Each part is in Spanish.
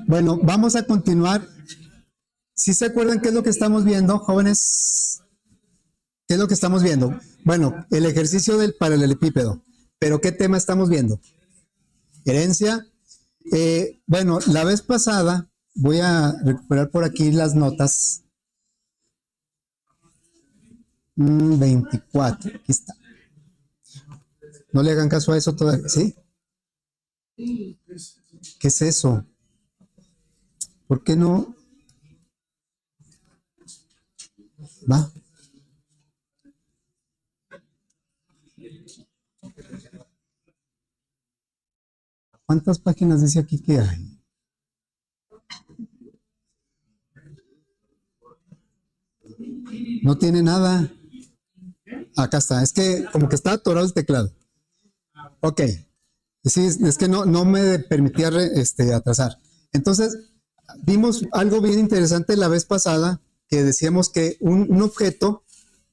Bueno, vamos a continuar. ¿Sí se acuerdan qué es lo que estamos viendo, jóvenes? ¿Qué es lo que estamos viendo? Bueno, el ejercicio del paralelepípedo. ¿Pero qué tema estamos viendo? Herencia. Bueno, la vez pasada, voy a recuperar por aquí las notas. 24, aquí está. No le hagan caso a eso todavía, ¿sí? ¿Qué es eso? ¿Por qué no? Va. ¿Cuántas páginas dice aquí que hay? No tiene nada. Acá está. Es que como que está atorado el teclado. Ok. Sí, es que no me permitía atrasar. Entonces, vimos algo bien interesante la vez pasada, que decíamos que un objeto,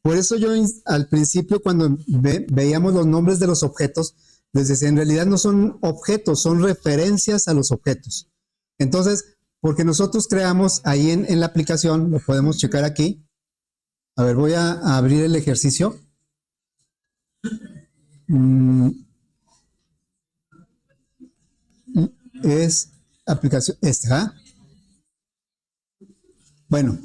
por eso yo al principio cuando veíamos los nombres de los objetos, les decía, en realidad no son objetos, son referencias a los objetos. Entonces, porque nosotros creamos ahí en la aplicación, lo podemos checar aquí. A ver, voy a abrir el ejercicio. Es aplicación esta. Bueno,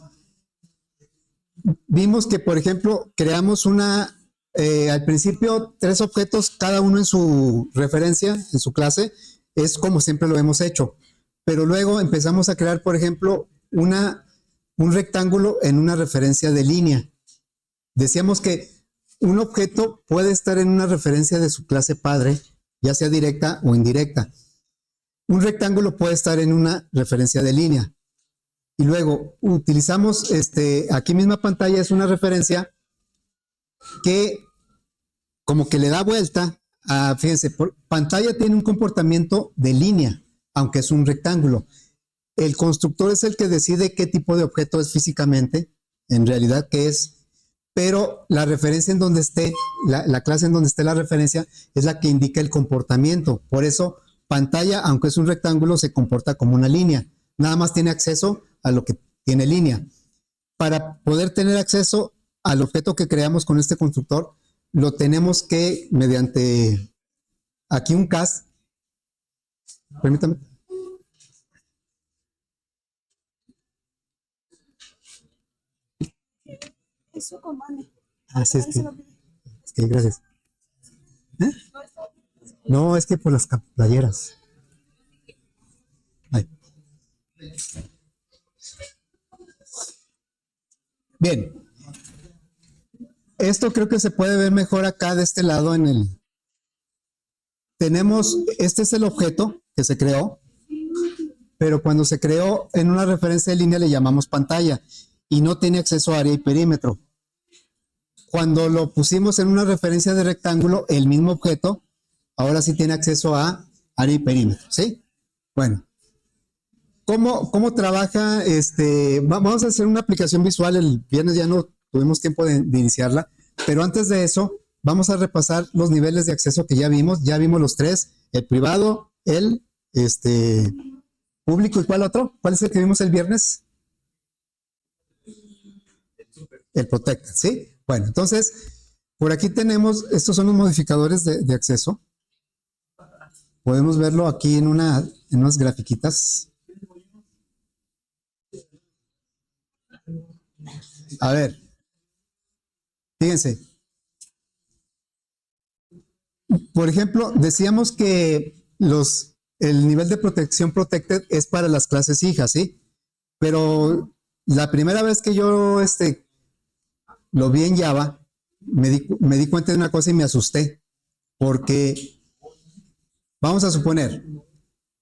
vimos que, por ejemplo, creamos al principio 3 objetos, cada uno en su referencia, en su clase, es como siempre lo hemos hecho. Pero luego empezamos a crear, por ejemplo, un rectángulo en una referencia de línea. Decíamos que un objeto puede estar en una referencia de su clase padre, ya sea directa o indirecta. Un rectángulo puede estar en una referencia de línea. Y luego utilizamos, aquí misma pantalla es una referencia que como que le da vuelta a, fíjense, pantalla tiene un comportamiento de línea, aunque es un rectángulo. El constructor es el que decide qué tipo de objeto es físicamente, en realidad qué es, pero la referencia en donde esté, la clase en donde esté la referencia es la que indica el comportamiento. Por eso pantalla, aunque es un rectángulo, se comporta como una línea. Nada más tiene acceso a lo que tiene línea. Para poder tener acceso al objeto que creamos con este constructor, lo tenemos que, mediante aquí un cast, permítame. Eso comande. Así es que gracias. ¿Eh? No, es que por las playeras. Ay. Bien. Esto creo que se puede ver mejor acá de este lado en el... Tenemos, este es el objeto que se creó, pero cuando se creó en una referencia de línea le llamamos pantalla y no tiene acceso a área y perímetro. Cuando lo pusimos en una referencia de rectángulo, el mismo objeto, ahora sí tiene acceso a área y perímetro, ¿sí? Bueno, ¿cómo trabaja? Vamos a hacer una aplicación visual, el viernes ya no tuvimos tiempo de iniciarla, pero antes de eso, vamos a repasar los niveles de acceso que ya vimos los 3, el privado, el público y ¿cuál otro? ¿Cuál es el que vimos el viernes? El protected, ¿sí? Bueno, entonces, por aquí tenemos, estos son los modificadores de acceso. Podemos verlo aquí en unas grafiquitas. A ver, fíjense. Por ejemplo, decíamos que el nivel de protección protected es para las clases hijas, ¿sí? Pero la primera vez que yo lo vi en Java, me di cuenta de una cosa y me asusté. Porque, vamos a suponer,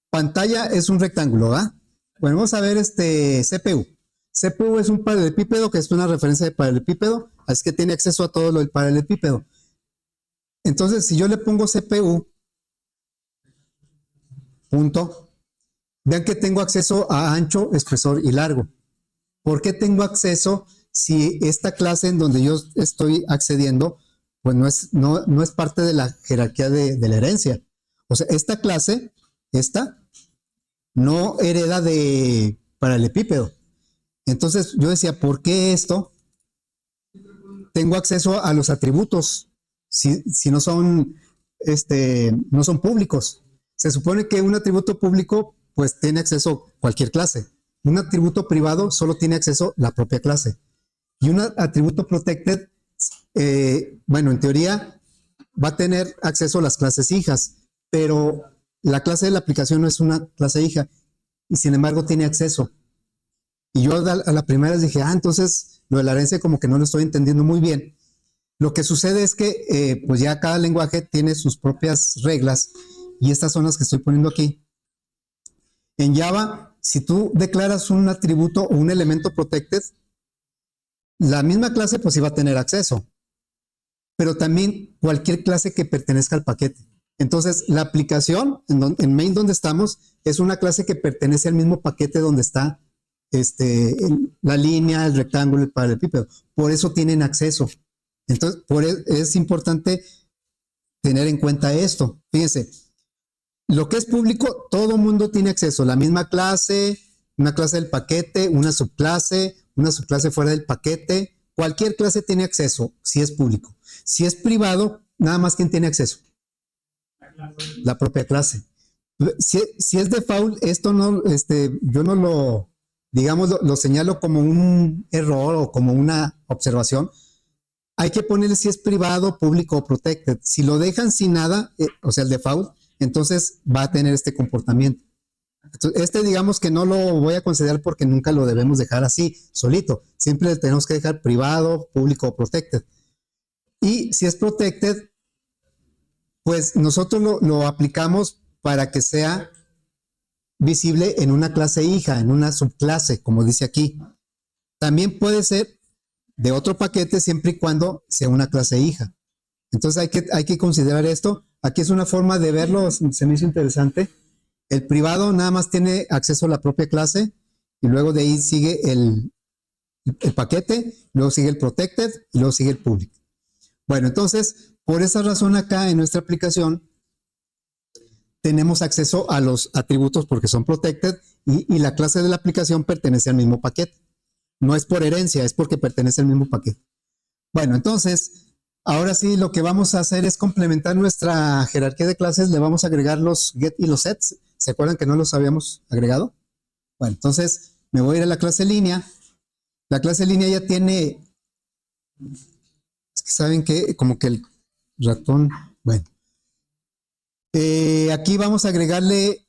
pantalla es un rectángulo, ¿verdad? Bueno, vamos a ver CPU. CPU es un paralelepípedo que es una referencia de paralelepípedo, así que tiene acceso a todo lo del paralelepípedo. Entonces, si yo le pongo CPU, punto, vean que tengo acceso a ancho, espesor y largo. ¿Por qué tengo acceso si esta clase en donde yo estoy accediendo, pues no es parte de la jerarquía de la herencia? O sea, esta clase, esta, no hereda de paralelepípedo. Entonces yo decía, ¿por qué esto? Tengo acceso a los atributos si no son, no son públicos. Se supone que un atributo público pues tiene acceso a cualquier clase. Un atributo privado solo tiene acceso la propia clase. Y un atributo protected, bueno, en teoría va a tener acceso a las clases hijas, pero la clase de la aplicación no es una clase hija y sin embargo tiene acceso. Y yo a la primera dije, entonces lo de la herencia como que no lo estoy entendiendo muy bien. Lo que sucede es que pues ya cada lenguaje tiene sus propias reglas y estas son las que estoy poniendo aquí. En Java, si tú declaras un atributo o un elemento protected, la misma clase pues iba a tener acceso, pero también cualquier clase que pertenezca al paquete. Entonces, la aplicación en main donde estamos es una clase que pertenece al mismo paquete donde está la línea, el rectángulo, el paralelepípedo. Por eso tienen acceso. Entonces, es importante tener en cuenta esto. Fíjense, lo que es público, todo mundo tiene acceso. La misma clase, una clase del paquete, una subclase fuera del paquete. Cualquier clase tiene acceso si es público. Si es privado, nada más quien tiene acceso. La propia clase. Si es default, esto no, yo no lo, digamos, lo señalo como un error o como una observación. Hay que ponerle si es privado, público o protected. Si lo dejan sin nada, o sea, el default, entonces va a tener este comportamiento. Entonces, digamos que no lo voy a considerar porque nunca lo debemos dejar así, solito. Siempre le tenemos que dejar privado, público o protected. Y si es protected, pues nosotros lo aplicamos para que sea visible en una clase hija, en una subclase, como dice aquí. También puede ser de otro paquete siempre y cuando sea una clase hija. Entonces hay que considerar esto. Aquí es una forma de verlo, se me hizo interesante. El privado nada más tiene acceso a la propia clase y luego de ahí sigue el paquete, luego sigue el protected y luego sigue el public. Bueno, entonces, por esa razón acá en nuestra aplicación tenemos acceso a los atributos porque son protected y la clase de la aplicación pertenece al mismo paquete. No es por herencia, es porque pertenece al mismo paquete. Bueno, entonces, ahora sí lo que vamos a hacer es complementar nuestra jerarquía de clases. Le vamos a agregar los get y los sets. ¿Se acuerdan que no los habíamos agregado? Bueno, entonces me voy a ir a la clase línea. La clase línea ya tiene, es que saben que como que el ratón, bueno. Aquí vamos a agregarle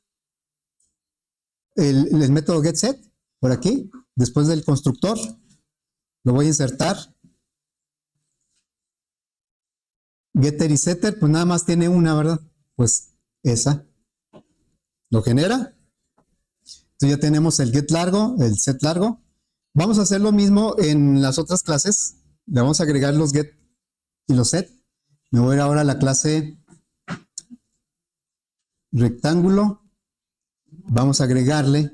el método getSet por aquí, después del constructor. Lo voy a insertar. Getter y setter, pues nada más tiene una, ¿verdad? Pues esa. Lo genera. Entonces ya tenemos el get largo, el set largo. Vamos a hacer lo mismo en las otras clases. Le vamos a agregar los get y los set. Me voy a ir ahora a la clase rectángulo. Vamos a agregarle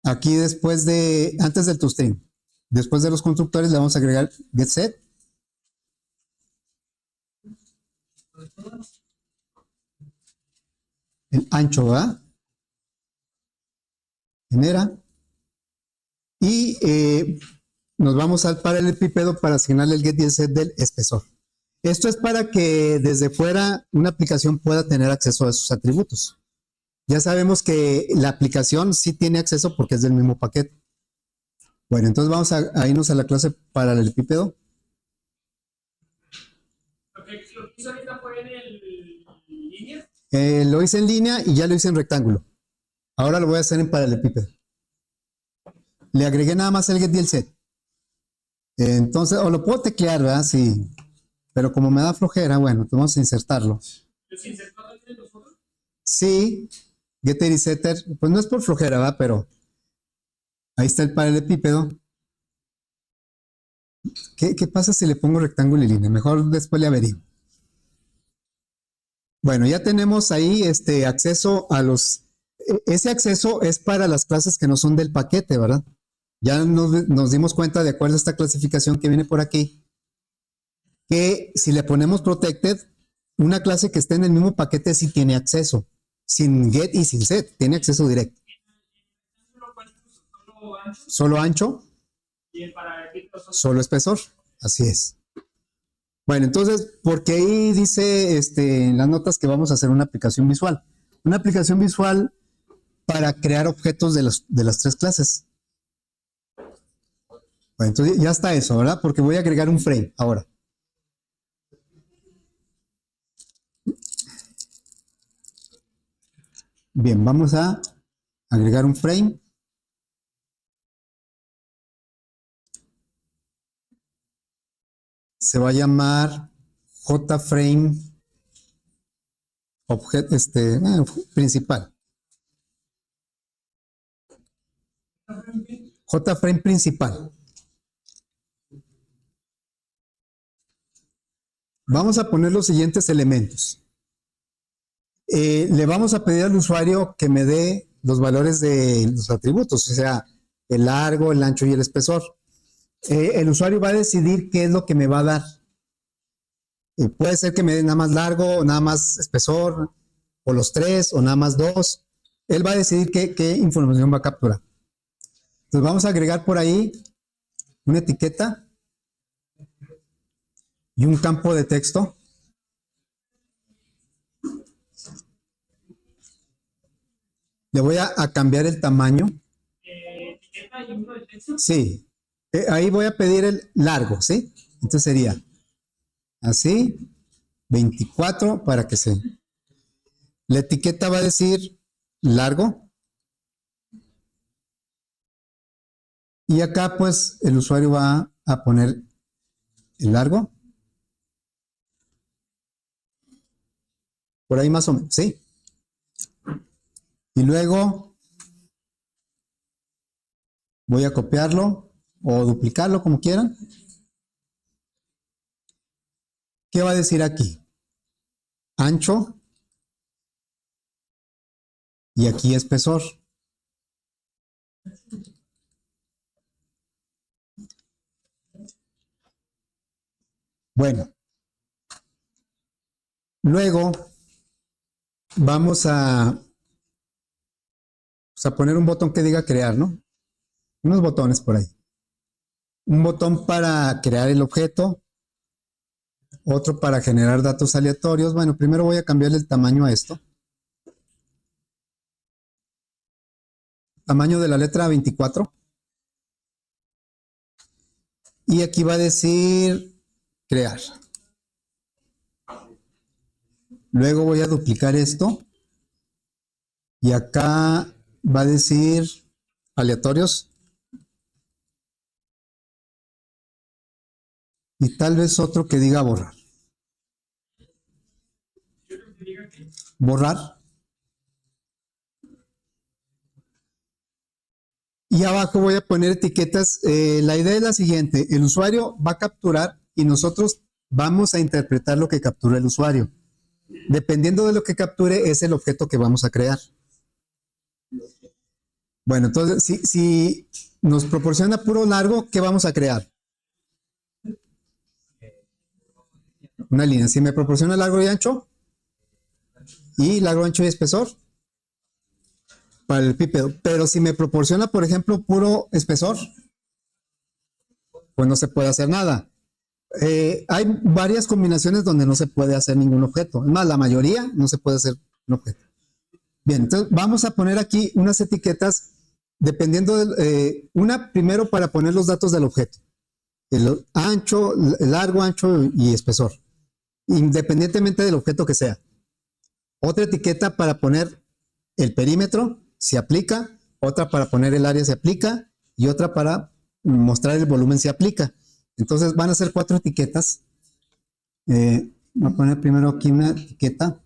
aquí antes del toString. Después de los constructores le vamos a agregar getSet. El ancho, ¿verdad? Genera. Y nos vamos al paralelepípedo para asignarle el get y el set del espesor. Esto es para que desde fuera una aplicación pueda tener acceso a esos atributos. Ya sabemos que la aplicación sí tiene acceso porque es del mismo paquete. Bueno, entonces vamos a irnos a la clase paralelepípedo. Okay, ¿lo que hizo ahorita fue en línea? Lo hice en línea y ya lo hice en rectángulo. Ahora lo voy a hacer en paralelepípedo. Le agregué nada más el get y el set. Entonces, o lo puedo teclear, ¿verdad? Sí. Pero como me da flojera, bueno, pues vamos a insertarlo. ¿Los insertó en los otros? Sí, getter y setter, pues no es por flojera, ¿verdad? Pero ahí está el paralelepípedo. ¿Qué pasa si le pongo rectángulo y línea? Mejor después le averiguo. Bueno, ya tenemos ahí acceso a los... Ese acceso es para las clases que no son del paquete, ¿verdad? Ya nos dimos cuenta, de acuerdo a esta clasificación que viene por aquí, que si le ponemos protected, una clase que esté en el mismo paquete sí tiene acceso. sin get y sin set, tiene acceso directo. Solo ancho Solo ancho, y el para el píxel solo espesor, así es. Bueno, entonces, porque ahí dice en las notas que vamos a hacer una aplicación visual. Una aplicación visual para crear objetos de las tres clases. Bueno, entonces ya está eso, ¿verdad? Porque voy a agregar un frame ahora. Bien, vamos a agregar un frame. Se va a llamar JFrame objeto principal. JFrame principal. Vamos a poner los siguientes elementos. Le vamos a pedir al usuario que me dé los valores de los atributos, o sea, el largo, el ancho y el espesor. El usuario va a decidir qué es lo que me va a dar. Puede ser que me dé nada más largo, o nada más espesor, o los tres, o nada más dos. Él va a decidir qué información va a capturar. Entonces vamos a agregar por ahí una etiqueta y un campo de texto. Le voy a cambiar el tamaño. etiqueta y uno de texto. Sí. Ahí voy a pedir el largo, ¿sí? Entonces sería así, 24 para que se... La etiqueta va a decir largo. Y acá pues el usuario va a poner el largo. Por ahí más o menos, ¿sí? Y luego voy a copiarlo o duplicarlo como quieran. ¿Qué va a decir aquí? Ancho. Y aquí espesor. Bueno. Luego vamos a poner un botón que diga crear, ¿no? Unos botones por ahí. Un botón para crear el objeto. Otro para generar datos aleatorios. Bueno, primero voy a cambiarle el tamaño a esto. Tamaño de la letra 24. Y aquí va a decir crear. Luego voy a duplicar esto. Y acá va a decir aleatorios. Y tal vez otro que diga borrar. Borrar. Y abajo voy a poner etiquetas. La idea es la siguiente. El usuario va a capturar y nosotros vamos a interpretar lo que captura el usuario. Dependiendo de lo que capture es el objeto que vamos a crear. Bueno, entonces si nos proporciona puro largo, ¿qué vamos a crear? Una línea. Si me proporciona largo y ancho, y espesor, para el bípedo. Pero si me proporciona, por ejemplo, puro espesor, pues no se puede hacer nada. Hay varias combinaciones donde no se puede hacer ningún objeto. Es más, la mayoría no se puede hacer un objeto. Bien, entonces vamos a poner aquí unas etiquetas dependiendo de una primero para poner los datos del objeto. El ancho, el largo, ancho y espesor. Independientemente del objeto que sea. Otra etiqueta para poner el perímetro, si aplica. Otra para poner el área, si aplica. Y otra para mostrar el volumen, si aplica. Entonces van a ser 4 etiquetas. Voy a poner primero aquí una etiqueta.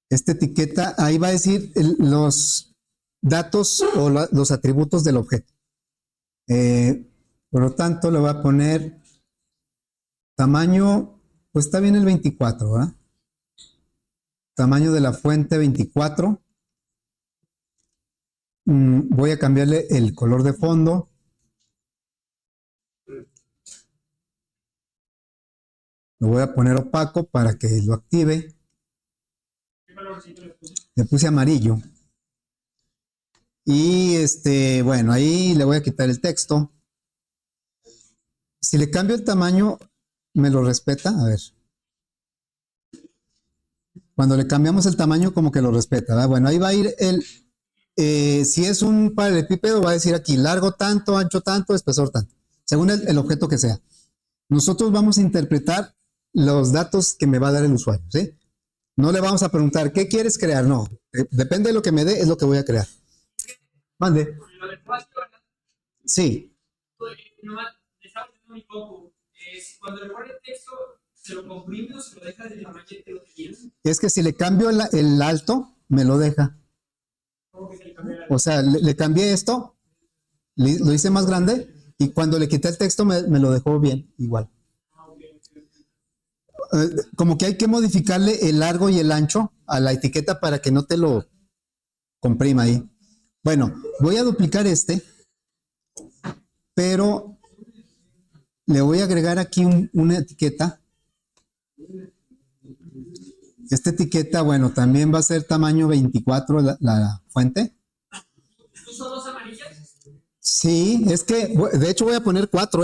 Esta etiqueta, ahí va a decir los datos o los atributos del objeto. Por lo tanto, le voy a poner tamaño, pues está bien el 24, ¿verdad? Tamaño de la fuente 24. Voy a cambiarle el color de fondo. Lo voy a poner opaco para que lo active. colorcito le puse? Le puse amarillo. Y bueno, ahí le voy a quitar el texto. Si le cambio el tamaño, ¿me lo respeta? A ver. Cuando le cambiamos el tamaño, como que lo respeta, ¿verdad? Bueno, ahí va a ir si es un paralelepípedo, va a decir aquí largo tanto, ancho tanto, espesor tanto, según el objeto que sea. Nosotros vamos a interpretar los datos que me va a dar el usuario, ¿sí? No le vamos a preguntar, ¿qué quieres crear? No, depende de lo que me dé, es lo que voy a crear. Mande. Lo del espacio, ¿verdad? Sí, Nomás le estaba diciendo muy poco. Cuando le pone texto, ¿se lo comprime o se lo deja del tamaño que lo quieres? es que si le cambio el alto, me lo deja. ¿Cómo que se le cambia O sea, le cambié esto, lo hice más grande y cuando le quité el texto me lo dejó bien, igual. Como que hay que modificarle el largo y el ancho a la etiqueta para que no te lo comprima ahí. Bueno, voy a duplicar pero le voy a agregar aquí una etiqueta. Esta etiqueta, bueno, también va a ser tamaño 24 la fuente. ¿Puso dos amarillas? Sí, es que, de hecho voy a poner 4,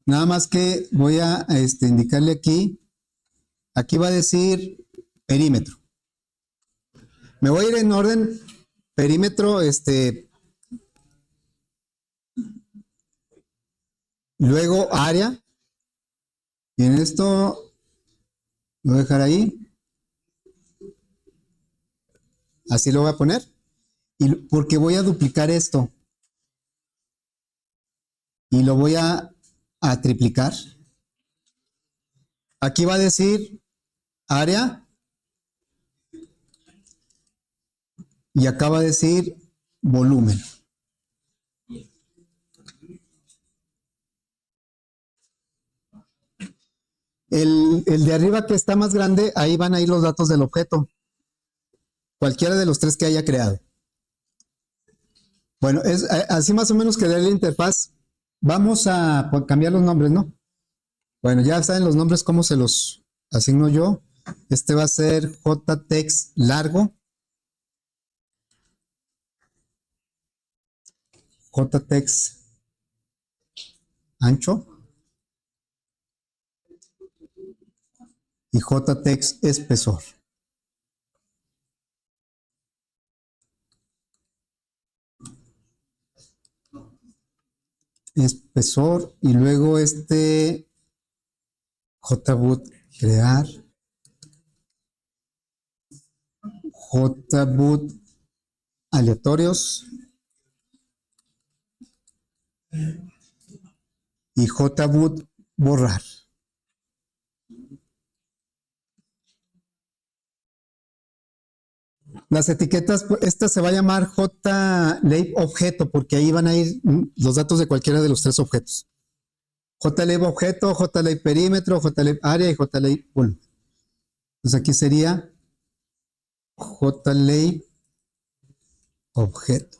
Nada más que voy a indicarle aquí va a decir perímetro. Me voy a ir en orden perímetro, luego área, y en esto lo voy a dejar ahí, así lo voy a poner, y porque voy a duplicar esto, y lo voy a triplicar. Aquí va a decir área, y acá va a decir volumen. El de arriba que está más grande, ahí van a ir los datos del objeto. Cualquiera de los tres que haya creado. Bueno, es así más o menos quedaría la interfaz. Vamos a cambiar los nombres, ¿no? Bueno, ya saben los nombres, cómo se los asigno yo. Este va a ser JText largo. JText ancho. Y JText espesor. Espesor. Y luego JBoot crear. JBoot aleatorios. Y JBoot borrar. Las etiquetas, esta se va a llamar JLab objeto, porque ahí van a ir los datos de cualquiera de los tres objetos. JLab objeto, JLab perímetro, JLab área y JLab volumen. Entonces aquí sería JLab objeto.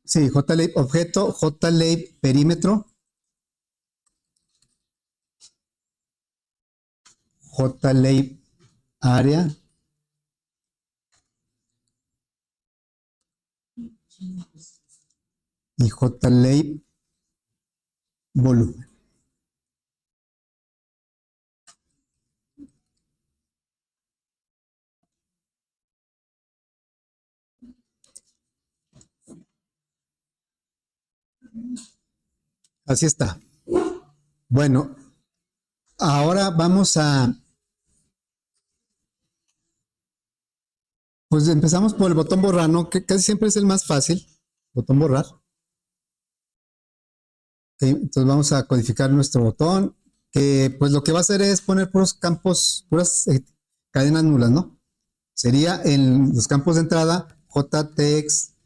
Sí, JLab objeto, JLab perímetro, JLab área y JLab volumen. Así está. Bueno, ahora vamos pues empezamos por el botón borrar, ¿no? Que casi siempre es el más fácil. Botón borrar. Okay, entonces vamos a codificar nuestro botón, que pues lo que va a hacer es poner puros campos, puras cadenas nulas, ¿no? Sería en los campos de entrada JText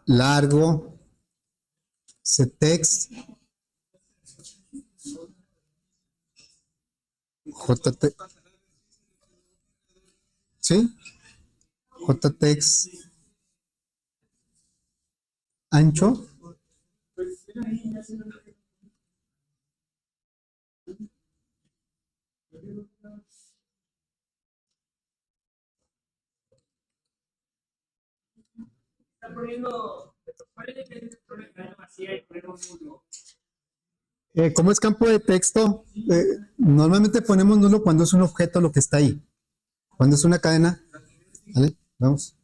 largo, CText, JText, ¿sí? JText ancho Está poniendo, parece que es una cadena vacía y ponemos nulo. Como es campo de texto, normalmente ponemos nulo cuando es un objeto lo que está ahí. Cuando es una cadena, ¿vale? Vamos.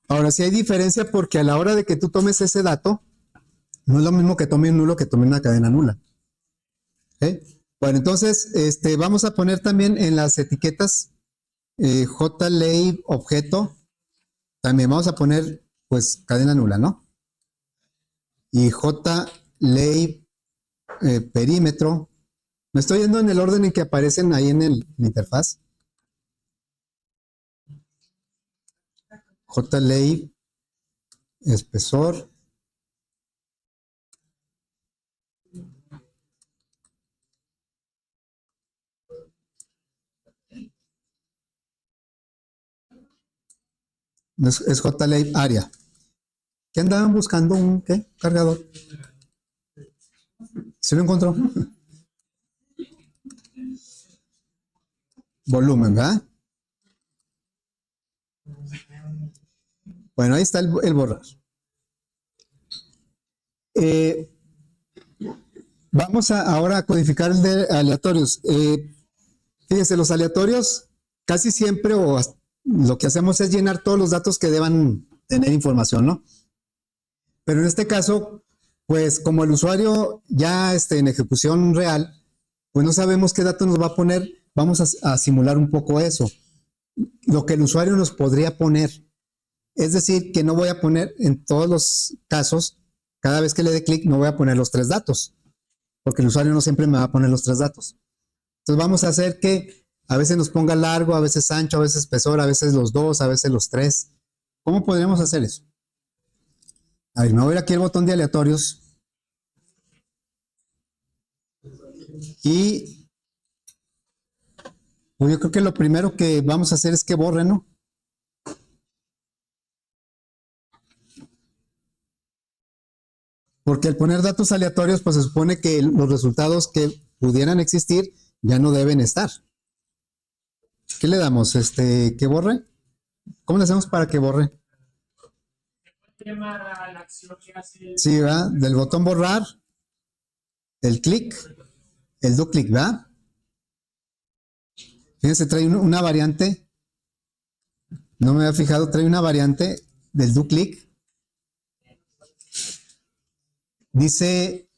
Ahora sí hay diferencia porque a la hora de que tú tomes ese dato, no es lo mismo que tome un nulo que tome una cadena nula. ¿Ok? Bueno, entonces vamos a poner también en las etiquetas JLab objeto, también vamos a poner pues cadena nula, ¿no? Y JLab perímetro. Me estoy yendo en el orden en que aparecen ahí en la interfaz. JLab espesor. Es JLab área. ¿Qué andaban buscando? ¿Un qué? Cargador. ¿Sí lo encontró? Volumen, ¿verdad? Bueno, ahí está el borrar. Vamos ahora a codificar el de aleatorios. Fíjense, los aleatorios casi siempre lo que hacemos es llenar todos los datos que deban tener información, ¿no? Pero en este caso, pues como el usuario ya en ejecución real, pues no sabemos qué datos nos va a poner, vamos a simular un poco eso. Lo que el usuario nos podría poner. Es decir, que no voy a poner en todos los casos, cada vez que le dé clic, no voy a poner los 3 datos, porque el usuario no siempre me va a poner los 3 datos. Entonces vamos a hacer que a veces nos ponga largo, a veces ancho, a veces espesor, a veces los 2, a veces los 3. ¿Cómo podríamos hacer eso? A ver, me voy a ir aquí al botón de aleatorios. Y pues yo creo que lo primero que vamos a hacer es que borre, ¿no? Porque al poner datos aleatorios, pues se supone que los resultados que pudieran existir ya no deben estar. ¿Qué le damos? ¿Que borre? ¿Cómo le hacemos para que borre? Llamar a la acción que hace. Sí, ¿verdad? Del botón borrar, el clic, el do clic, ¿verdad? Fíjense, trae una variante. No me había fijado, trae una variante del do clic. Dice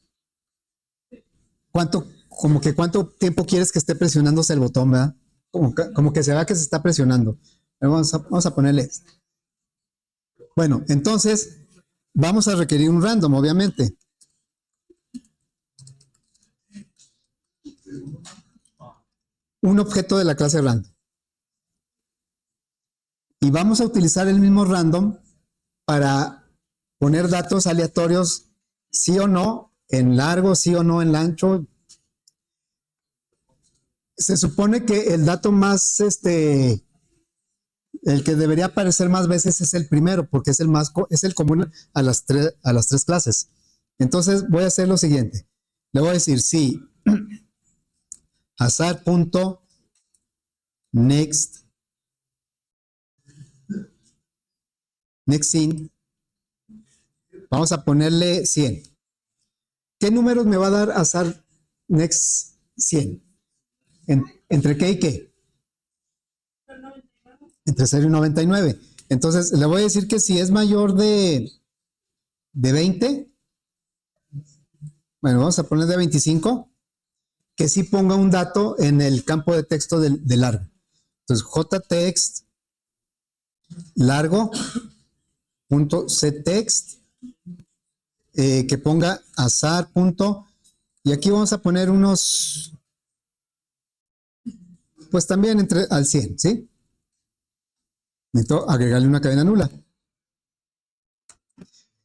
cuánto tiempo quieres que esté presionándose el botón, ¿verdad? Como que se vea que se está presionando. Vamos a ponerle esto. Bueno, entonces vamos a requerir un random, obviamente. Un objeto de la clase random. Y vamos a utilizar el mismo random para poner datos aleatorios, sí o no, en largo, sí o no, en ancho. Se supone que el dato más, el que debería aparecer más veces es el primero, porque es el común a las tres clases. Entonces voy a hacer lo siguiente. Le voy a decir sí, azar.next in. Vamos a ponerle 100. ¿Qué números me va a dar azar next 100? ¿Entre qué y qué? Entre 0 y 99. Entonces, le voy a decir que si es mayor de 20, bueno, vamos a poner de 25, que sí ponga un dato en el campo de texto de largo. Entonces, jtext largo.ctext, que ponga azar. Y aquí vamos a poner unos, pues también al 100, ¿sí? Necesito agregarle una cadena nula.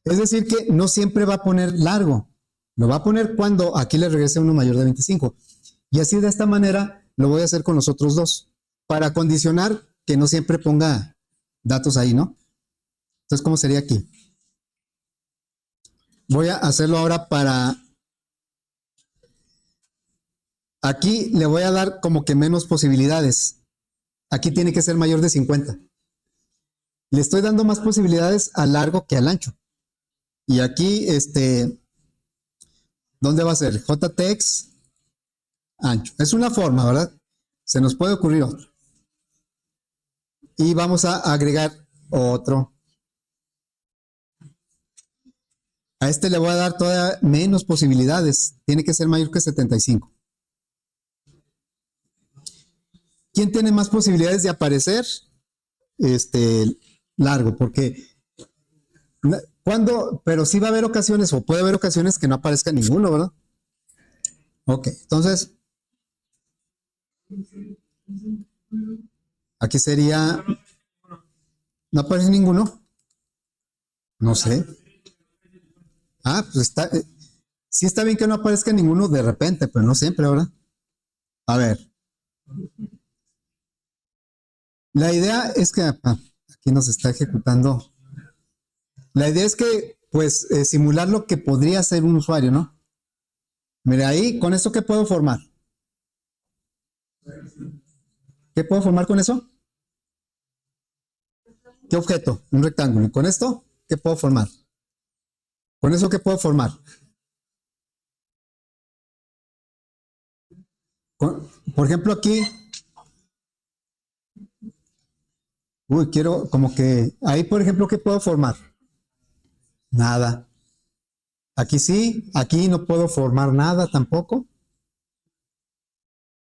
Es decir que no siempre va a poner largo. Lo va a poner cuando aquí le regrese uno mayor de 25. Y así de esta manera lo voy a hacer con los otros dos. Para condicionar que no siempre ponga datos ahí, ¿no? Entonces, ¿cómo sería aquí? Voy a hacerlo ahora para... Aquí le voy a dar como que menos posibilidades. Aquí tiene que ser mayor de 50. Le estoy dando más posibilidades al largo que al ancho. Y aquí, ¿dónde va a ser? JTX ancho. Es una forma, ¿verdad? Se nos puede ocurrir otra. Y vamos a agregar otro. A este le voy a dar todavía menos posibilidades. Tiene que ser mayor que 75. ¿Quién tiene más posibilidades de aparecer? Largo, porque pero sí va a haber ocasiones, o puede haber ocasiones que no aparezca ninguno, ¿verdad? Ok, entonces, aquí sería, ¿no aparece ninguno? No sé. Ah, pues sí está bien que no aparezca ninguno de repente, pero no siempre, ¿verdad? A ver. La idea es que, aquí nos está ejecutando. La idea es que, pues, simular lo que podría ser un usuario, ¿no? Mira, ahí, ¿con esto qué puedo formar? ¿Qué puedo formar con eso? ¿Qué objeto? Un rectángulo. ¿Y con esto qué puedo formar? ¿Con eso qué puedo formar? Por ejemplo, aquí, quiero como que, ahí, por ejemplo, ¿qué puedo formar? Nada. Aquí sí, aquí no puedo formar nada tampoco.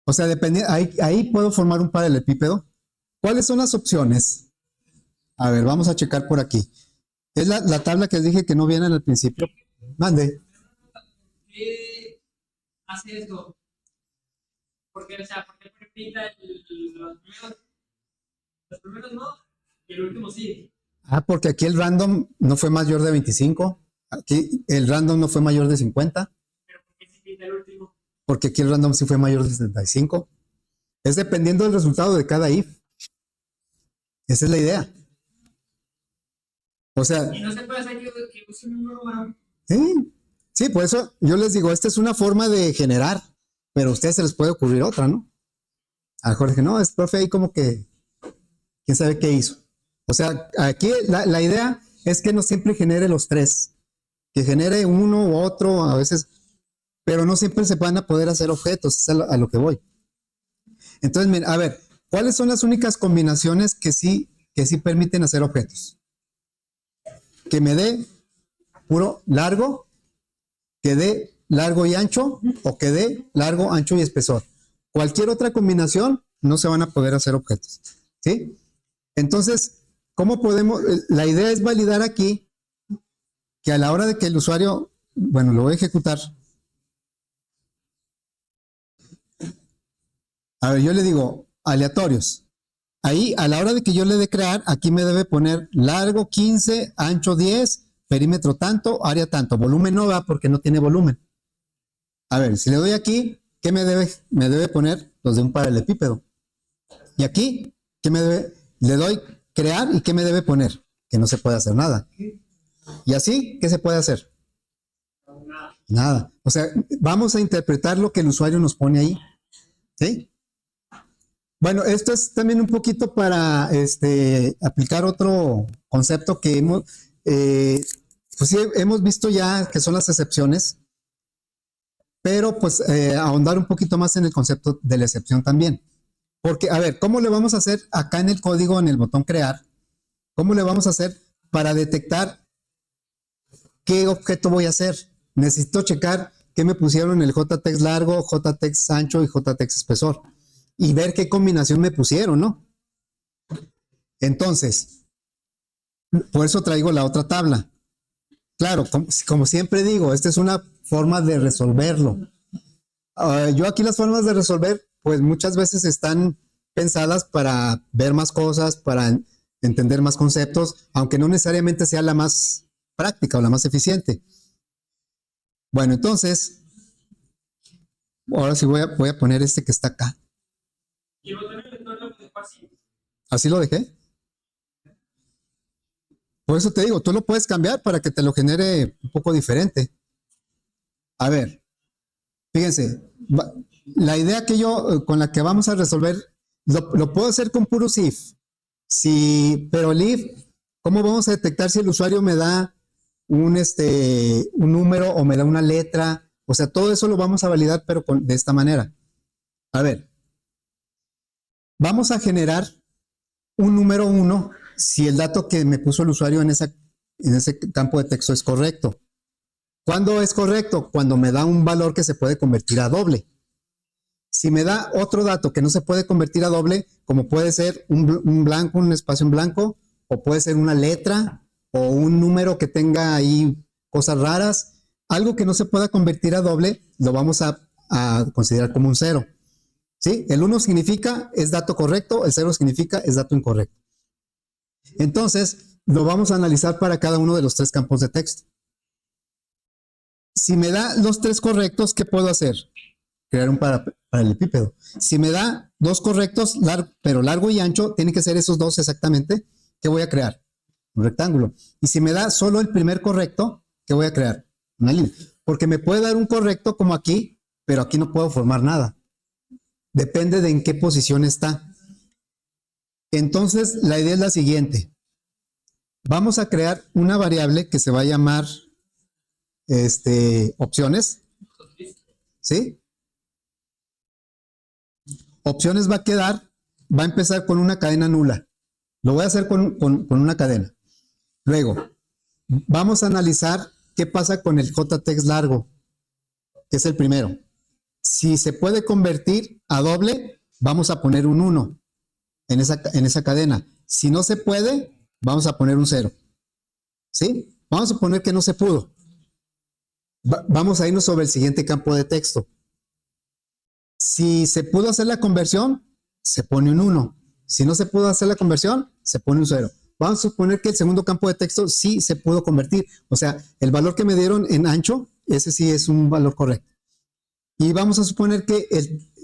O sea, ahí puedo formar un paralelepípedo. ¿Cuáles son las opciones? A ver, vamos a checar por aquí. Es la tabla que les dije que no viene al principio. Mande. ¿Qué hace esto? Porque, o sea, ¿por qué pinta los primeros no, y el último sí? Porque aquí el random no fue mayor de 25. Aquí el random no fue mayor de 50. Pero ¿por qué sí pinta el último? Porque aquí el random sí fue mayor de 75. Es dependiendo del resultado de cada if. Esa es la idea. O sea, Y no se puede hacer que use un número. sí, por eso yo les digo, esta es una forma de generar, pero a ustedes se les puede ocurrir otra, ¿no? A lo mejor dije, no, es profe ahí como que, quién sabe qué hizo. O sea, aquí la idea es que no siempre genere los tres, que genere uno u otro a veces, pero no siempre se van a poder hacer objetos, es a lo que voy. Entonces, miren, a ver, ¿cuáles son las únicas combinaciones que sí permiten hacer objetos? Que me dé puro largo, que dé largo y ancho, o que dé largo, ancho y espesor. Cualquier otra combinación no se van a poder hacer objetos. ¿Sí? Entonces, ¿cómo podemos? La idea es validar aquí que a la hora de que el usuario, bueno, lo voy a ejecutar. A ver, yo le digo aleatorios. Ahí, a la hora de que yo le dé crear, aquí me debe poner largo 15, ancho 10, perímetro tanto, área tanto. Volumen no va porque no tiene volumen. A ver, si le doy aquí, ¿qué me debe? Me debe poner los de un paralelepípedo. Y aquí, ¿qué me debe? Le doy crear y ¿qué me debe poner? Que no se puede hacer nada. Y así, ¿qué se puede hacer? Nada. O sea, vamos a interpretar lo que el usuario nos pone ahí. ¿Sí? Bueno, esto es también un poquito para aplicar otro concepto que pues sí, hemos visto ya que son las excepciones, pero pues ahondar un poquito más en el concepto de la excepción también. Porque, a ver, ¿cómo le vamos a hacer acá en el código, en el botón crear? ¿Cómo le vamos a hacer para detectar qué objeto voy a hacer? Necesito checar qué me pusieron el JText largo, JText ancho y JText espesor y ver qué combinación me pusieron, ¿no? Entonces, por eso traigo la otra tabla. Claro, como siempre digo, esta es una forma de resolverlo. Yo aquí las formas de resolver, pues muchas veces están pensadas para ver más cosas, para entender más conceptos, aunque no necesariamente sea la más práctica o la más eficiente. Bueno, entonces, ahora sí voy a poner este que está acá. Y el botón electoral lo dejó así. ¿Así lo dejé? Por eso te digo, tú lo puedes cambiar para que te lo genere un poco diferente. A ver, fíjense, la idea que con la que vamos a resolver, lo puedo hacer con puros if. Sí, pero el if, ¿cómo vamos a detectar si el usuario me da un número o me da una letra? O sea, todo eso lo vamos a validar, pero de esta manera. A ver, vamos a generar un número 1 si el dato que me puso el usuario en ese campo de texto es correcto. ¿Cuándo es correcto? Cuando me da un valor que se puede convertir a doble. Si me da otro dato que no se puede convertir a doble, como puede ser un blanco, un espacio en blanco, o puede ser una letra, o un número que tenga ahí cosas raras, algo que no se pueda convertir a doble, lo vamos a considerar como un 0. ¿Sí? El 1 significa es dato correcto, el 0 significa es dato incorrecto. Entonces, lo vamos a analizar para cada uno de los 3 campos de texto. Si me da los 3 correctos, ¿qué puedo hacer? Crear un paralelepípedo. Si me da 2 correctos, pero largo y ancho, tienen que ser esos 2 exactamente, ¿qué voy a crear? Un rectángulo. Y si me da solo el primer correcto, ¿qué voy a crear? Una línea. Porque me puede dar un correcto como aquí, pero aquí no puedo formar nada. Depende de en qué posición está. Entonces, la idea es la siguiente. Vamos a crear una variable que se va a llamar opciones. ¿Sí? Opciones va a empezar con una cadena nula. Lo voy a hacer con una cadena. Luego, vamos a analizar qué pasa con el JText largo, que es el primero. Si se puede convertir a doble, vamos a poner un 1 en esa cadena. Si no se puede, vamos a poner un 0. ¿Sí? Vamos a poner que no se pudo. Vamos a irnos sobre el siguiente campo de texto. Si se pudo hacer la conversión, se pone un 1. Si no se pudo hacer la conversión, se pone un 0. Vamos a suponer que el segundo campo de texto sí se pudo convertir. O sea, el valor que me dieron en ancho, ese sí es un valor correcto. Y vamos a suponer que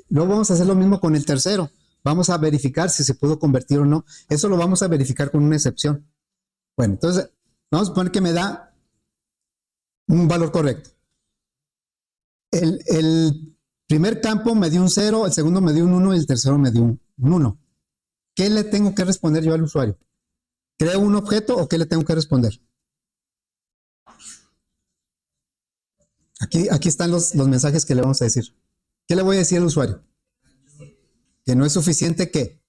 luego vamos a hacer lo mismo con el tercero. Vamos a verificar si se pudo convertir o no. Eso lo vamos a verificar con una excepción. Bueno, entonces vamos a suponer que me da un valor correcto. El primer campo me dio un 0, el segundo me dio un 1 y el tercero me dio un 1. ¿Qué le tengo que responder yo al usuario? ¿Creo un objeto o qué le tengo que responder? Aquí están los mensajes que le vamos a decir. ¿Qué le voy a decir al usuario? Que no es suficiente que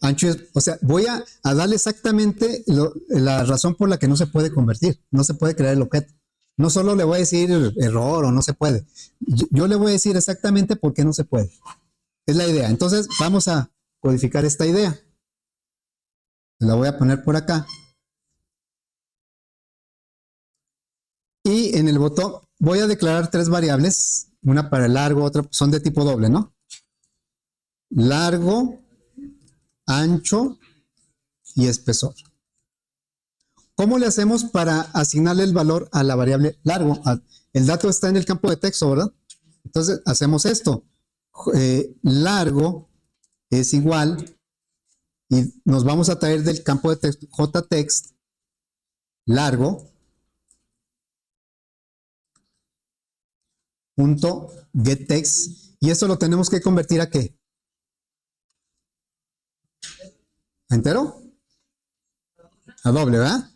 ancho es, o sea, voy a darle exactamente la razón por la que no se puede convertir, no se puede crear el objeto. No solo le voy a decir error o no se puede. Yo le voy a decir exactamente por qué no se puede. Es la idea. Entonces, vamos a codificar esta idea. La voy a poner por acá. Y en el botón voy a declarar 3 variables. Una para el largo, otra son de tipo doble, ¿no? Largo, ancho y espesor. ¿Cómo le hacemos para asignarle el valor a la variable largo? El dato está en el campo de texto, ¿verdad? Entonces hacemos esto. Largo es igual y nos vamos a traer del campo de texto JText largo punto getText y eso lo tenemos que convertir a ¿qué? ¿A entero? A doble, ¿verdad?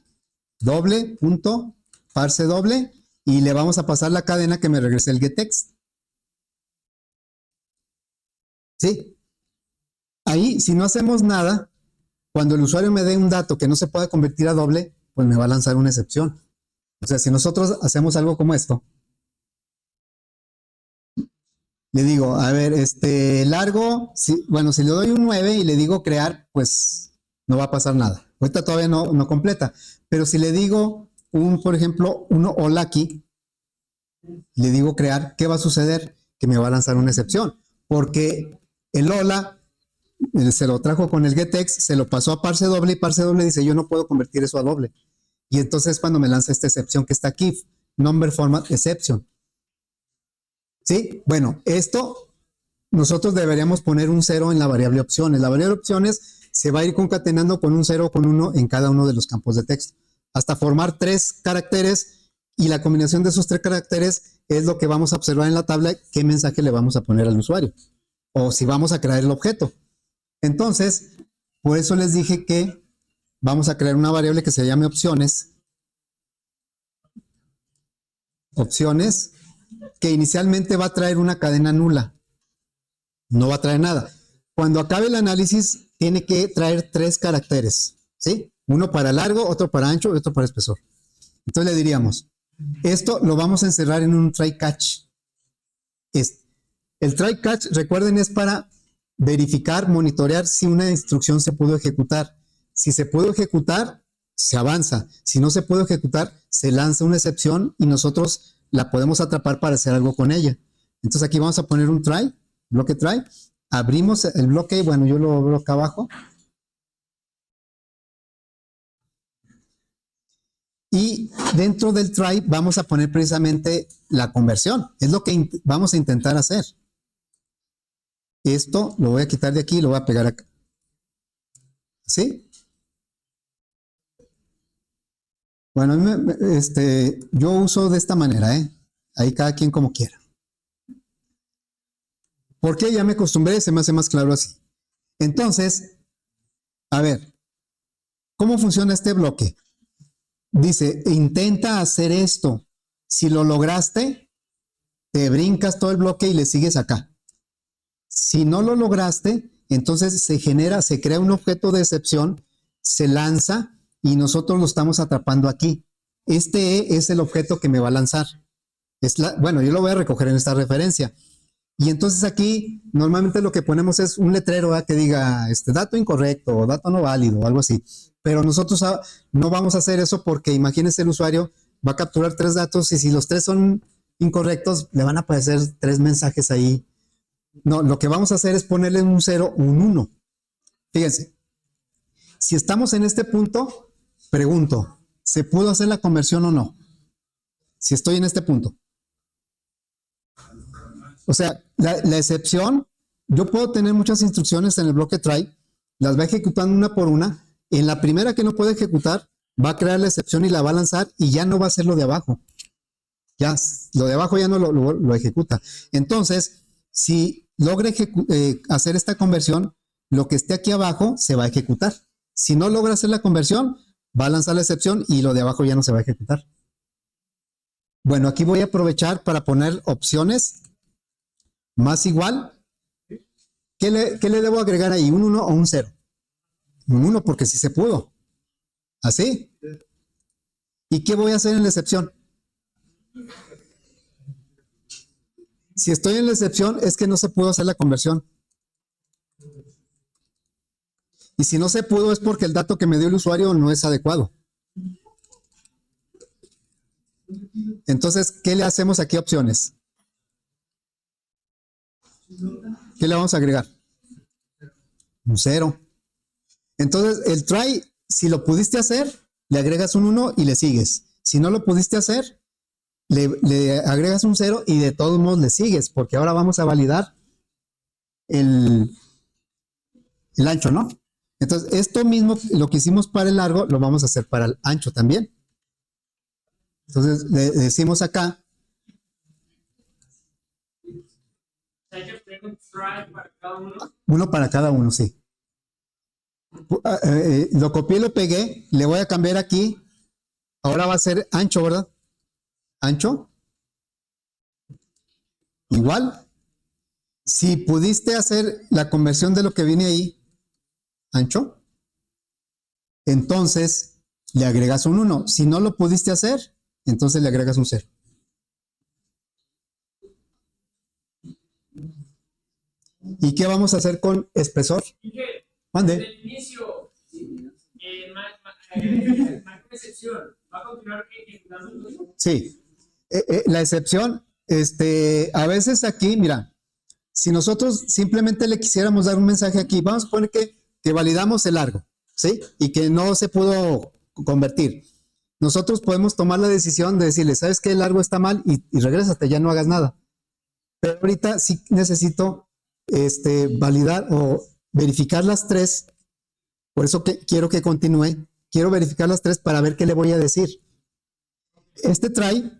Doble punto parse doble y le vamos a pasar la cadena que me regrese el getText. ¿Sí? Ahí, si no hacemos nada, cuando el usuario me dé un dato que no se pueda convertir a doble, pues me va a lanzar una excepción. O sea, si nosotros hacemos algo como esto, le digo, a ver, largo, bueno, si le doy un 9 y le digo crear, pues no va a pasar nada. Ahorita todavía no completa. Pero si le digo por ejemplo, hola aquí, le digo crear, ¿qué va a suceder? Que me va a lanzar una excepción. Porque el hola se lo trajo con el getText, se lo pasó a parse doble y parse doble dice, yo no puedo convertir eso a doble. Y entonces cuando me lanza esta excepción que está aquí, number format exception. ¿Sí? Bueno, esto nosotros deberíamos poner un 0 en la variable opciones. La variable opciones se va a ir concatenando con un 0 o con 1 en cada uno de los campos de texto. hasta formar 3 caracteres y la combinación de esos 3 caracteres es lo que vamos a observar en la tabla, qué mensaje le vamos a poner al usuario o si vamos a crear el objeto. Entonces, por eso les dije que vamos a crear una variable que se llame opciones. Opciones que inicialmente va a traer una cadena nula. No va a traer nada. Cuando acabe el análisis, tiene que traer 3 caracteres, ¿sí? Uno para largo, otro para ancho y otro para espesor. Entonces le diríamos, esto lo vamos a encerrar en un try catch. El try catch, recuerden, es para verificar, monitorear si una instrucción se pudo ejecutar. Si se pudo ejecutar, se avanza. Si no se pudo ejecutar, se lanza una excepción y nosotros la podemos atrapar para hacer algo con ella. Entonces aquí vamos a poner un try, bloque try. Abrimos el bloque, bueno, yo lo abro acá abajo. Y dentro del try vamos a poner precisamente la conversión. Es lo que vamos a intentar hacer. Esto lo voy a quitar de aquí y lo voy a pegar acá. ¿Sí? Bueno, yo uso de esta manera, ¿eh? Ahí cada quien como quiera. Porque ya me acostumbré, se me hace más claro así. Entonces, a ver, ¿cómo funciona este bloque? Dice, intenta hacer esto. Si lo lograste, te brincas todo el bloque y le sigues acá. Si no lo lograste, entonces se crea un objeto de excepción, se lanza y nosotros lo estamos atrapando aquí. Este es el objeto que me va a lanzar. Bueno, yo lo voy a recoger en esta referencia. Y entonces aquí normalmente lo que ponemos es un letrero que diga dato incorrecto o dato no válido o algo así. Pero nosotros no vamos a hacer eso porque imagínense el usuario va a capturar 3 datos y si los 3 son incorrectos le van a aparecer 3 mensajes ahí. No, lo que vamos a hacer es ponerle un 0 o un 1. Fíjense, si estamos en este punto, pregunto, ¿se pudo hacer la conversión o no? Si estoy en este punto. O sea, la excepción, yo puedo tener muchas instrucciones en el bloque try, las va ejecutando una por una. En la primera que no puede ejecutar, va a crear la excepción y la va a lanzar y ya no va a hacer lo de abajo. Ya, lo de abajo ya no lo ejecuta. Entonces, si logra hacer esta conversión, lo que esté aquí abajo se va a ejecutar. Si no logra hacer la conversión, va a lanzar la excepción y lo de abajo ya no se va a ejecutar. Bueno, aquí voy a aprovechar para poner opciones más igual. ¿Qué le debo agregar ahí? ¿Un 1 o un 0? Un 1 porque sí se pudo. ¿Así? ¿Y qué voy a hacer en la excepción? Si estoy en la excepción es que no se pudo hacer la conversión. Y si no se pudo es porque el dato que me dio el usuario no es adecuado. Entonces, ¿qué le hacemos aquí a opciones? ¿Qué le vamos a agregar? Un 0. Entonces, el try, si lo pudiste hacer, le agregas un 1 y le sigues. Si no lo pudiste hacer, le agregas un 0 y de todos modos le sigues, porque ahora vamos a validar el ancho, ¿no? Entonces, esto mismo, lo que hicimos para el largo, lo vamos a hacer para el ancho también. Entonces, le decimos acá. Uno para cada uno, sí. Lo copié y lo pegué, le voy a cambiar aquí. Ahora va a ser ancho, ¿verdad? Ancho. Igual. Si pudiste hacer la conversión de lo que viene ahí, ancho, entonces le agregas un 1. Si no lo pudiste hacer, entonces le agregas un 0. ¿Y qué vamos a hacer con espesor? ¿Mande? Desde el inicio, marcó excepción. ¿Va a continuar ejecutando? Sí. La excepción, a veces aquí, mira, si nosotros simplemente le quisiéramos dar un mensaje aquí, vamos a poner que validamos el largo, ¿sí? Y que no se pudo convertir. Nosotros podemos tomar la decisión de decirle, ¿sabes qué? El largo está mal y regrésate, ya no hagas nada. Pero ahorita sí necesito validar o verificar las 3. Por eso quiero que continúe. quiero verificar las tres para ver qué le voy a decir. Este try,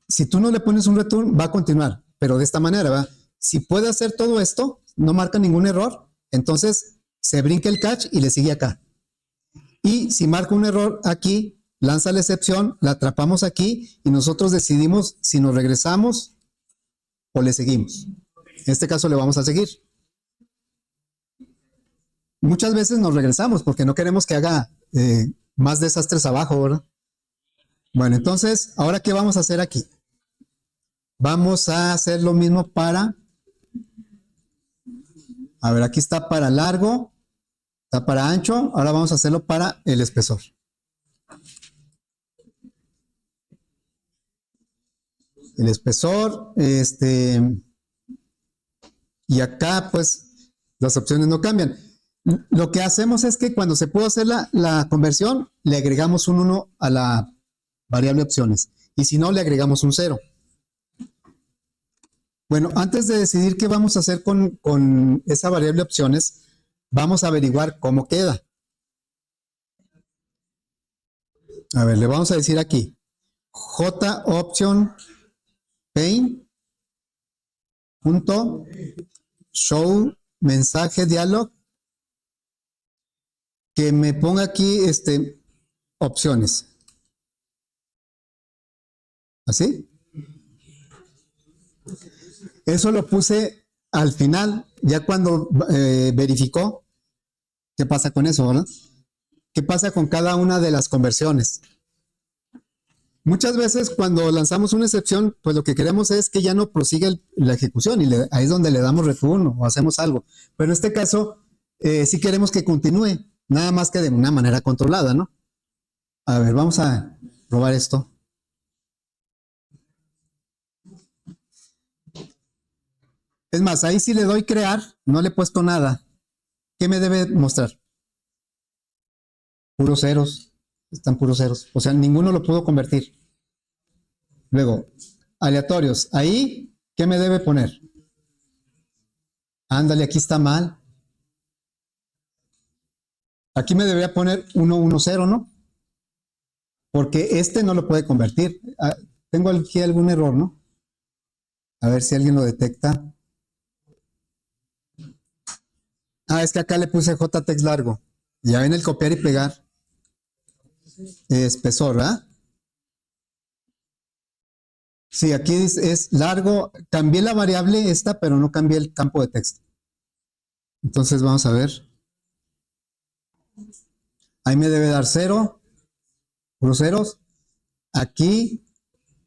si tú no le pones un return, va a continuar, pero de esta manera, ¿va? Si puede hacer todo esto, no marca ningún error, entonces se brinca el catch y le sigue acá. Y si marca un error aquí, lanza la excepción, la atrapamos aquí y nosotros decidimos si nos regresamos o le seguimos. En este caso le vamos a seguir. Muchas veces nos regresamos porque no queremos que haga más desastres abajo, ¿verdad? Bueno, entonces, ¿ahora qué vamos a hacer aquí? Vamos a hacer lo mismo para... A ver, aquí está para largo, está para ancho, ahora vamos a hacerlo para el espesor. El espesor, y acá pues las opciones no cambian. Lo que hacemos es que cuando se pudo hacer la conversión, le agregamos un 1 a la variable opciones. Y si no, le agregamos un 0. Bueno, antes de decidir qué vamos a hacer con esa variable opciones, vamos a averiguar cómo queda. A ver, le vamos a decir aquí, J option pane punto show mensaje dialog, que me ponga aquí opciones. ¿Así? Eso lo puse al final, ya cuando verificó. ¿Qué pasa con eso, verdad? ¿Qué pasa con cada una de las conversiones? Muchas veces cuando lanzamos una excepción, pues lo que queremos es que ya no prosiga la ejecución y ahí es donde le damos return o hacemos algo. Pero en este caso, sí queremos que continúe, nada más que de una manera controlada, ¿no? A ver, vamos a probar esto. Es más, ahí si le doy crear, no le he puesto nada. ¿Qué me debe mostrar? Puros ceros. Están puros ceros. O sea, ninguno lo pudo convertir. Luego, aleatorios. Ahí, ¿qué me debe poner? Ándale, aquí está mal. Aquí me debería poner 110, ¿no? Porque este no lo puede convertir. Tengo aquí algún error, ¿no? A ver si alguien lo detecta. Es que acá le puse JText largo. Ya ven el copiar y pegar. Espesor, ¿verdad? Sí, aquí es largo. Cambié la variable esta, pero no cambié el campo de texto. Entonces vamos a ver. Ahí me debe dar 0. Puros ceros. Aquí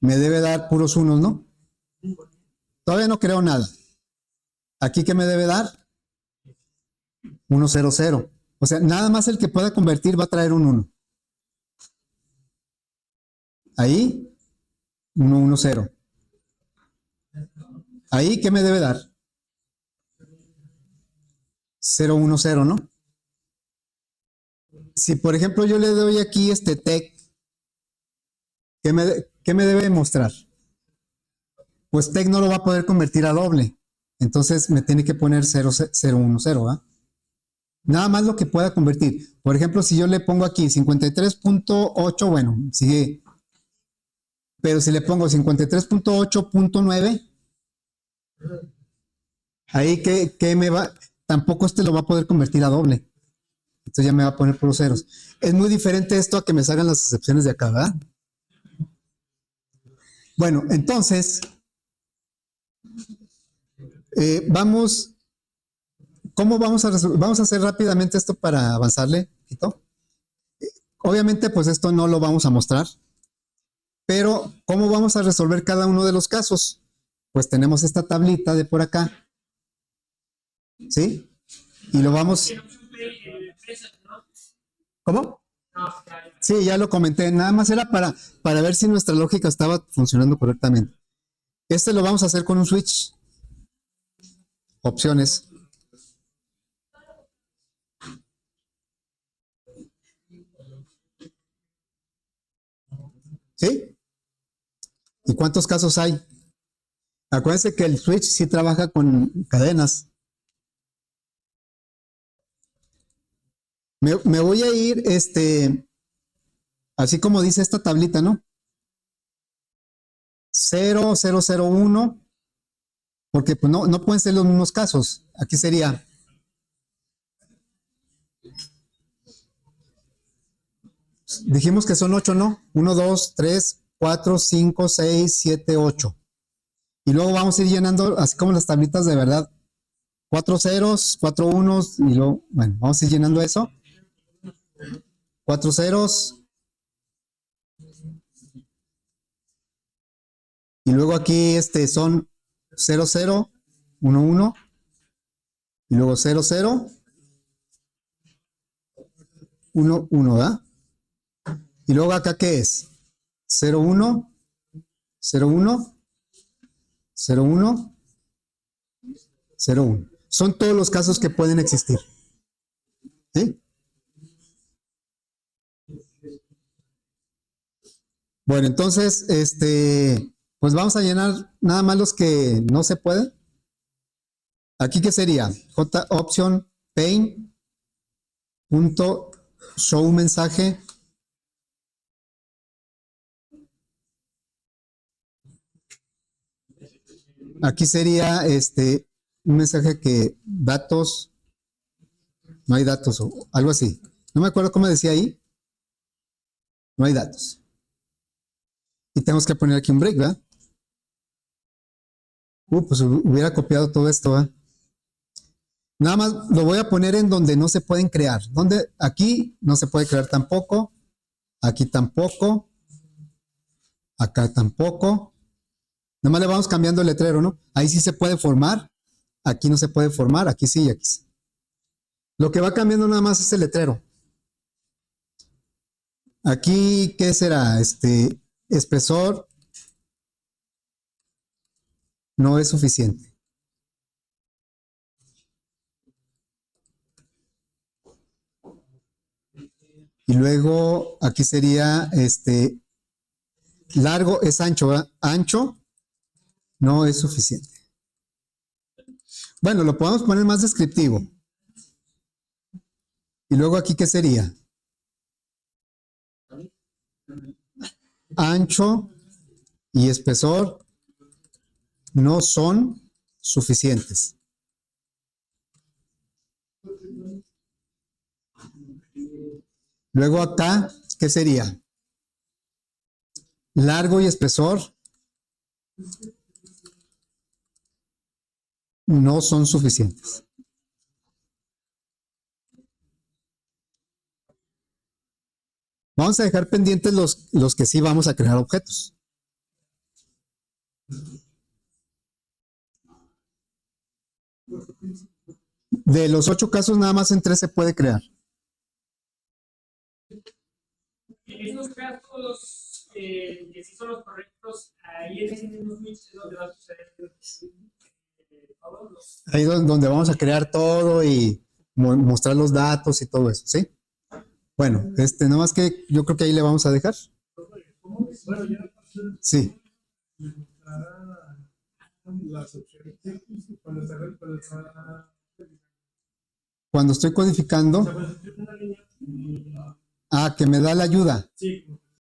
me debe dar puros unos, ¿no? Todavía no creo nada. Aquí, ¿qué me debe dar? 1, 0, 0. O sea, nada más el que pueda convertir va a traer un 1. Ahí, 1, 1, 0. Ahí, ¿qué me debe dar? 0, 1, 0, ¿no? Si, por ejemplo, yo le doy aquí tech, ¿qué me debe mostrar? Pues tech no lo va a poder convertir a doble. Entonces me tiene que poner 0, 0, 1, 0, ¿va? Nada más lo que pueda convertir. Por ejemplo, si yo le pongo aquí 53.8, bueno, sigue. Pero si le pongo 53.8.9, ahí que me va, tampoco lo va a poder convertir a doble. Entonces ya me va a poner puros ceros. Es muy diferente esto a que me salgan las excepciones de acá, ¿verdad? Bueno, entonces, ¿cómo vamos a resolver? Vamos a hacer rápidamente esto para avanzarle, ¿quito? Obviamente, pues esto no lo vamos a mostrar, pero ¿cómo vamos a resolver cada uno de los casos? Pues tenemos esta tablita de por acá, ¿sí? Y lo vamos... ¿Cómo? Sí, ya lo comenté, nada más era para ver si nuestra lógica estaba funcionando correctamente. Lo vamos a hacer con un switch. Opciones. ¿Sí? ¿Y cuántos casos hay? Acuérdense que el switch sí trabaja con cadenas. Me voy a ir, así como dice esta tablita, ¿no? 0, 0, 0, 1, porque pues no pueden ser los mismos casos. Aquí sería dijimos que son 8, ¿no? 1, 2, 3, 4, 5, 6, 7, 8. Y luego vamos a ir llenando, así como las tablitas de verdad, 4 ceros, 4 unos, y luego, bueno, vamos a ir llenando eso. 4 ceros. Y luego aquí son 0, 0, 1, 1. Y luego 0, 0, 1, 1, ¿verdad? Y luego acá, ¿qué es? 0, 1, 0, 1, 0, 1, 0, 1. Son todos los casos que pueden existir. ¿Sí? Bueno, entonces, pues vamos a llenar nada más los que no se pueden. Aquí, ¿qué sería? J option paint punto show mensaje. Aquí sería un mensaje que datos, no hay datos o algo así. No me acuerdo cómo decía ahí. No hay datos. Y tenemos que poner aquí un break, ¿verdad? Pues hubiera copiado todo esto, ¿verdad? Nada más lo voy a poner en donde no se pueden crear. Donde aquí no se puede crear tampoco. Aquí tampoco. Acá tampoco. Nada más le vamos cambiando el letrero, ¿no? Ahí sí se puede formar. Aquí no se puede formar. Aquí sí y aquí sí. Lo que va cambiando nada más es el letrero. Aquí, ¿qué será? Espesor no es suficiente. Y luego aquí sería largo es ancho, ¿verdad? Ancho no es suficiente. Bueno, lo podemos poner más descriptivo. Y luego aquí, ¿qué sería? Ancho y espesor no son suficientes. Luego acá, ¿qué sería? Largo y espesor no son suficientes. Vamos a dejar pendientes los que sí vamos a crear objetos. De los 8 casos, nada más en 3 se puede crear. En esos casos que sí son los correctos, ahí en ese mismo switch es donde va a suceder todos los. Ahí es donde vamos a crear todo y mostrar los datos y todo eso, ¿sí? Bueno, nada más que yo creo que ahí le vamos a dejar. Sí. Cuando estoy codificando, que me da la ayuda.